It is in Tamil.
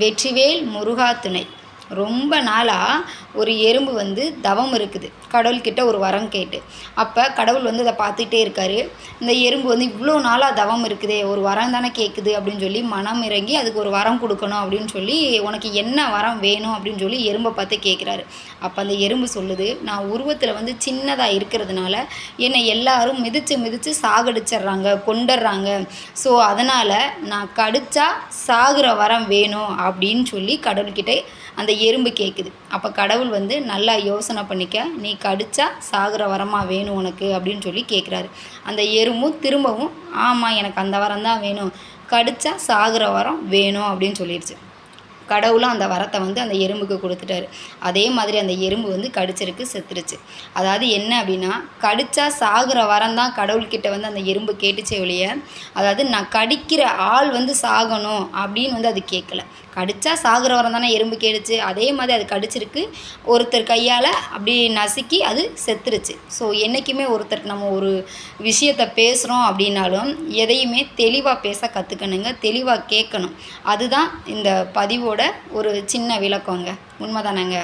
வெற்றிவேல் முருகா துணை. ரொம்ப நாளாக ஒரு எறும்பு வந்து தவம் இருக்குது, கடவுள்கிட்ட ஒரு வரம் கேட்டு. அப்போ கடவுள் வந்து அதை பார்த்துட்டே இருக்கார். இந்த எறும்பு வந்து இவ்வளோ நாளாக தவம் இருக்குதே, ஒரு வரம் தானே கேட்குது அப்படின்னு சொல்லி மனம் இறங்கி அதுக்கு ஒரு வரம் கொடுக்கணும் அப்படின்னு சொல்லி, உனக்கு என்ன வரம் வேணும் அப்படின்னு சொல்லி எறும்பை பார்த்து கேட்குறாரு. அப்போ அந்த எறும்பு சொல்லுது, நான் உருவத்தில் வந்து சின்னதாக இருக்கிறதுனால என்னை எல்லாரும் மிதித்து மிதித்து சாகடிச்சிட்றாங்க, கொண்டுடுறாங்க. ஸோ அதனால் நான் கடிச்சா சாகிற வரம் வேணும் அப்படின்னு சொல்லி கடவுள்கிட்ட அந்த எறும்பு கேட்குது. அப்போ கடவுள் வந்து நல்லா யோசனை பண்ணிக்க, நீ கடிச்சா சாகிற வரமாக வேணும் உனக்கு அப்படின்னு சொல்லி கேட்குறாரு. அந்த எறும்பும் திரும்பவும் ஆமாம் எனக்கு அந்த வரம் தான் வேணும், கடிச்சா சாகிற வரம் வேணும் அப்படின்னு சொல்லிடுச்சு. கடவுளும் அந்த வரத்தை வந்து அந்த எறும்புக்கு கொடுத்துட்டாரு. அதே மாதிரி அந்த எறும்பு வந்து கடிச்சிருக்கு, செத்துருச்சு. அதாவது என்ன அப்படின்னா, கடிச்சா சாகிற வரம் தான் கடவுள்கிட்ட வந்து அந்த எறும்பு கேட்டுச்சே ஒழிய, அதாவது நான் கடிக்கிற ஆள் வந்து சாகணும் அப்படின்னு வந்து அது கேட்கல. கடிச்சா சாகிற வரம் தானே எறும்பு கேட்டுச்சு, அதே மாதிரி அது கடிச்சிருக்கு. ஒருத்தர் கையால் அப்படி நசுக்கி அது செத்துருச்சு. ஸோ என்றைக்குமே ஒருத்தருக்கு நம்ம ஒரு விஷயத்தை பேசுகிறோம் அப்படின்னாலும் எதையுமே தெளிவாக பேச கற்றுக்கணுங்க, தெளிவாக கேட்கணும். அதுதான் இந்த பதிவோட ஒரு சின்ன விளக்கங்க. உண்மைதானங்க?